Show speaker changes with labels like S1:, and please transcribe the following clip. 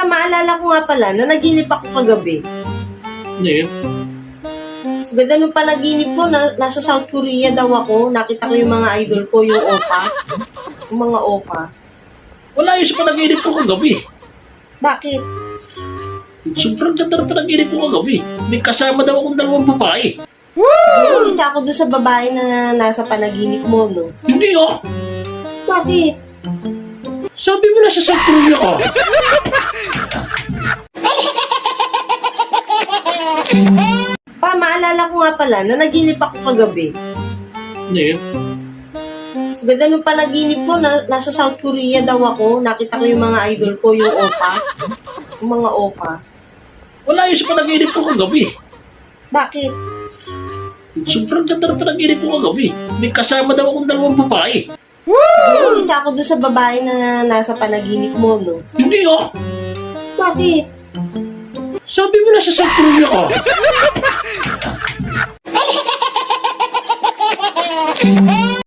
S1: Maalala ko nga pala na naginip ako kagabi.
S2: Ano yun?
S1: Ganda nung panaginip ko na nasa South Korea daw ako. Nakita ko yung mga idol ko, yung opa. Yung mga opa.
S2: Wala yun sa panaginip ko kagabi.
S1: Bakit?
S2: Sobrang ganda ng panaginip ko kagabi. May kasama daw akong dalawang babae.
S1: Yung isa ako doon sa babae na nasa panaginip mo, no?
S2: Hindi oh!
S1: Bakit?
S2: Sabi mo na sa South Korea ka.
S1: Maalala ko nga pala na naginip ako kagabi.
S2: Ano yun?
S1: Ganda nung panaginip ko na nasa South Korea daw ako. Nakita ko yung mga idol ko, yung opa. Yung mga opa.
S2: Wala yun sa panaginip ko kagabi.
S1: Bakit?
S2: Sobrang ganda ng panaginip ko kagabi. May kasama daw akong dalawang babae.
S1: Yung isa ako doon sa babae na nasa panaginip mo, no?
S2: Hindi oh!
S1: Bakit?
S2: Sabi mo na sa South Korea ka.